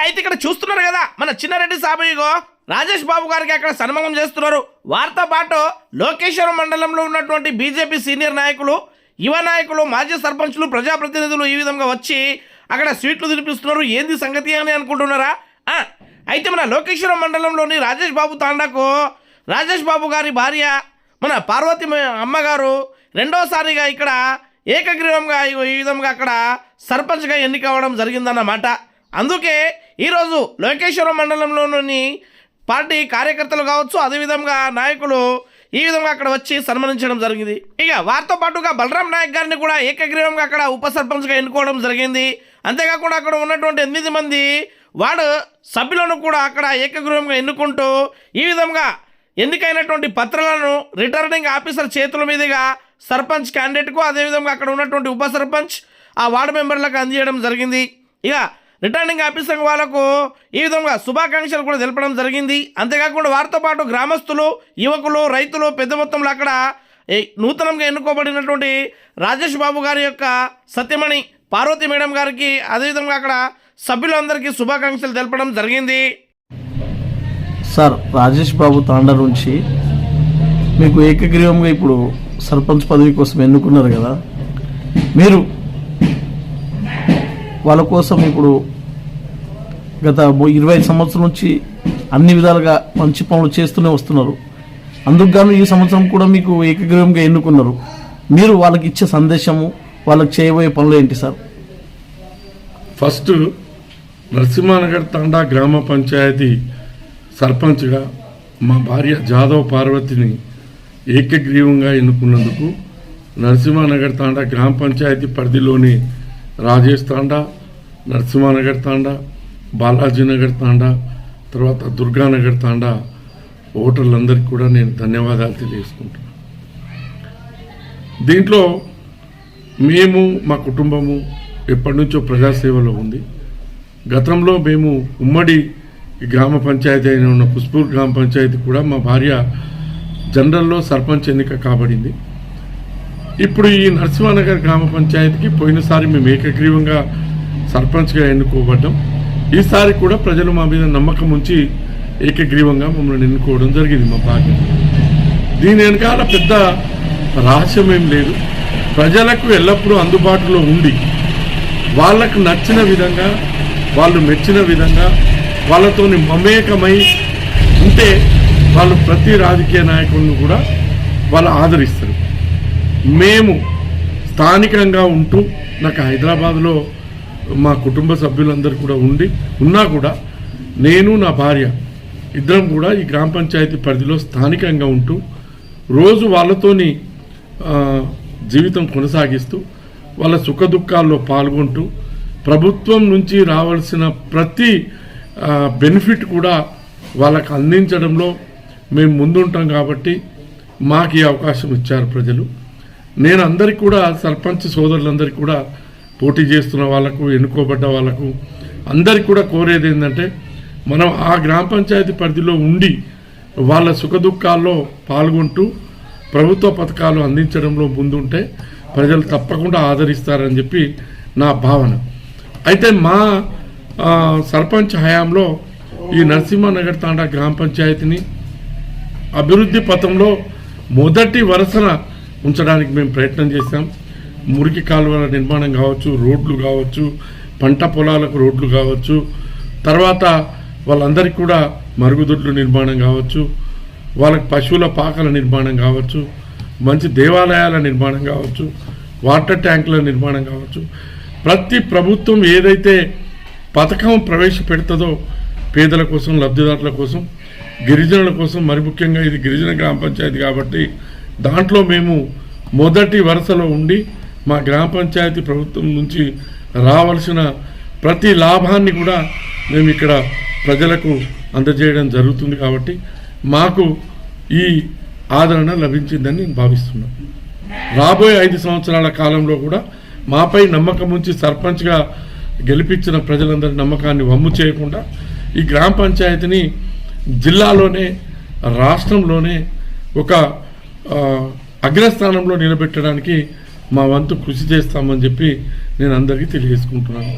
అయితే ఇక్కడ చూస్తున్నారు కదా మన చిన్నారెడ్డి సాబయ్యగో రాజేష్ బాబు గారికి అక్కడ సన్మానం చేస్తున్నారు. వారితో పాటు లోకేశ్వరం మండలంలో ఉన్నటువంటి బీజేపీ సీనియర్ నాయకులు, యువ నాయకులు, మాజీ సర్పంచులు, ప్రజాప్రతినిధులు ఈ విధంగా వచ్చి అక్కడ స్వీట్లు తినిపిస్తున్నారు. ఏంది సంగతి అని అనుకుంటున్నారా? అయితే మన లోకేశ్వరం మండలంలోని రాజేష్ బాబు తాండాకు రాజేష్ బాబు గారి భార్య మన పార్వతి అమ్మగారు రెండోసారిగా ఇక్కడ ఏకగ్రీవంగా ఈ విధంగా అక్కడ సర్పంచ్గా ఎన్నికవడం జరిగిందన్నమాట. అందుకే ఈరోజు లోకేశ్వరం మండలంలోని పార్టీ కార్యకర్తలు కావచ్చు, అదేవిధంగా నాయకులు ఈ విధంగా అక్కడ వచ్చి సన్మానించడం జరిగింది. ఇక వారితో పాటుగా బలరాం నాయక్ గారిని కూడా ఏకగ్రీవంగా అక్కడ ఉప సర్పంచ్గా ఎన్నుకోవడం జరిగింది. అంతేకాకుండా అక్కడ ఉన్నటువంటి 8 మంది వార్డు సభ్యులను కూడా అక్కడ ఏకగ్రీవంగా ఎన్నుకుంటూ ఈ విధంగా ఎన్నికైనటువంటి పత్రాలను రిటర్నింగ్ ఆఫీసర్ చేతుల మీదుగా సర్పంచ్ క్యాండిడేట్కు, అదేవిధంగా అక్కడ ఉన్నటువంటి ఉప సర్పంచ్ ఆ వార్డు మెంబర్లకు అందజేయడం జరిగింది. ఇక రిటర్నింగ్ ఆఫీసర్ వాళ్ళకు ఈ విధంగా శుభాకాంక్షలు కూడా తెలపడం జరిగింది. అంతేకాకుండా వారితో పాటు గ్రామస్తులు, యువకులు, రైతులు పెద్ద మొత్తంలో అక్కడ నూతనంగా ఎన్నుకోబడినటువంటి రాజేష్ బాబు గారి యొక్క సత్యమణి పార్వతి మేడం గారికి, అదేవిధంగా అక్కడ సభ్యులందరికీ శుభాకాంక్షలు తెలపడం జరిగింది. సార్, రాజేష్ బాబు తాండా నుంచి మీకు ఏకగ్రీవంగా ఇప్పుడు సర్పంచ్ పదవి కోసం ఎన్నుకున్నారు కదా, మీరు వాళ్ళ కోసం ఇప్పుడు గత 25 సంవత్సరం నుంచి అన్ని విధాలుగా మంచి పనులు చేస్తూనే వస్తున్నారు. అందుకు గాను ఈ సంవత్సరం కూడా మీకు ఏకగ్రీవంగా ఎన్నుకున్నారు. మీరు వాళ్ళకి ఇచ్చే సందేశము, వాళ్ళకి చేయబోయే పనులు ఏంటి సార్? ఫస్ట్ నరసింహానగర్ తాండా గ్రామ పంచాయతీ సర్పంచ్గా మా భార్య జాదవ్ పార్వతిని ఏకగ్రీవంగా ఎన్నుకున్నందుకు నరసింహానగర్ తాండా గ్రామ పంచాయతీ పరిధిలోని రాజేష్ తాండా, నరసింహానగర్ తాండా, బాలాజీనగర్ తాండా, తర్వాత దుర్గానగర్ తాండా ఓటర్లందరికీ కూడా నేను ధన్యవాదాలు తెలియజేసుకుంటున్నాను. దీంట్లో మేము మా కుటుంబము ఎప్పటి నుంచో ప్రజాసేవలో ఉంది. గతంలో మేము ఉమ్మడి గ్రామ పంచాయతీ అయిన ఉన్న పుష్పూర్ గ్రామ పంచాయతీ కూడా మా భార్య జనరల్లో సర్పంచ్ ఎన్నిక కాబడింది. ఇప్పుడు ఈ నరసింహానగర్ గ్రామ పంచాయతీకి పోయినసారి మేము ఏకగ్రీవంగా సర్పంచ్గా ఎన్నుకోబడ్డాం. ఈసారి కూడా ప్రజలు మా మీద నమ్మకం ఉంచి ఏకగ్రీవంగా మమ్మల్ని ఎన్నుకోవడం జరిగింది. మా భాగ్యం. దీని వెనకాల పెద్ద రహస్యం ఏం లేదు. ప్రజలకు ఎల్లప్పుడూ అందుబాటులో ఉండి వాళ్ళకు నచ్చిన విధంగా, వాళ్ళు మెచ్చిన విధంగా వాళ్ళతోని మమేకమై ఉంటే వాళ్ళు ప్రతి రాజకీయ నాయకులను కూడా వాళ్ళు ఆదరిస్తారు. మేము స్థానికంగా ఉంటూ, నాకు హైదరాబాద్లో మా కుటుంబ సభ్యులందరూ కూడా ఉన్నా కూడా నేను నా భార్య ఇద్దరం కూడా ఈ గ్రామ పంచాయతీ పరిధిలో స్థానికంగా ఉంటూ రోజు వాళ్ళతోని జీవితం కొనసాగిస్తూ వాళ్ళ సుఖ దుఃఖాల్లో పాల్గొంటూ ప్రభుత్వం నుంచి రావాల్సిన ప్రతి బెనిఫిట్ కూడా వాళ్ళకు అందించడంలో మేము ముందుంటాం. కాబట్టి మాకు ఈ అవకాశం ఇచ్చారు ప్రజలు. నేను అందరికీ కూడా సర్పంచ్ సోదరులందరికీ కూడా పోటీ చేస్తున్న వాళ్ళకు, ఎన్నుకోబడ్డ వాళ్ళకు అందరికీ కూడా కోరేది ఏంటంటే, మనం ఆ గ్రామ పంచాయతీ పరిధిలో ఉండి వాళ్ళ సుఖ దుఃఖాల్లో పాల్గొంటూ ప్రభుత్వ పథకాలు అందించడంలో ముందుంటే ప్రజలు తప్పకుండా ఆదరిస్తారని చెప్పి నా భావన. అయితే మా సర్పంచ్ హయాంలో ఈ నరసింహానగర్ తాండా గ్రామ పంచాయతీని అభివృద్ధి పథంలో మొదటి వరుసన ఉంచడానికి మేము ప్రయత్నం చేశాం. మురికి కాలువల నిర్మాణం కావచ్చు, రోడ్లు కావచ్చు, పంట పొలాలకు రోడ్లు కావచ్చు, తర్వాత వాళ్ళందరికీ కూడా మరుగుదొడ్లు నిర్మాణం కావచ్చు, వాళ్ళకి పశువుల పాకల నిర్మాణం కావచ్చు, మంచి దేవాలయాల నిర్మాణం కావచ్చు, వాటర్ ట్యాంకుల నిర్మాణం కావచ్చు. ప్రతి ప్రభుత్వం ఏదైతే పథకం ప్రవేశపెడుతుందో పేదల కోసం, లబ్ధిదారుల కోసం, గిరిజనుల కోసం, మరి ముఖ్యంగా ఇది గిరిజన గ్రామ పంచాయతీ కాబట్టి దాంట్లో మేము మొదటి వరుసలో ఉండి మా గ్రామ పంచాయతీ ప్రభుత్వం నుంచి రావాల్సిన ప్రతి లాభాన్ని కూడా మేము ఇక్కడ ప్రజలకు అందజేయడం జరుగుతుంది. కాబట్టి మాకు ఈ ఆదరణ లభించిందని నేను భావిస్తున్నాను. రాబోయే 5 సంవత్సరాల కాలంలో కూడా మాపై నమ్మకం ఉంచి సర్పంచ్గా గెలిపించిన ప్రజలందరి నమ్మకాన్ని వమ్ము చేయకుండా ఈ గ్రామ పంచాయతీని జిల్లాలోనే, రాష్ట్రంలోనే ఒక అగ్రస్థానంలో నిలబెట్టడానికి మా వంతు కృషి చేస్తామని చెప్పి నేను అందరికీ తెలియజేసుకుంటున్నాను.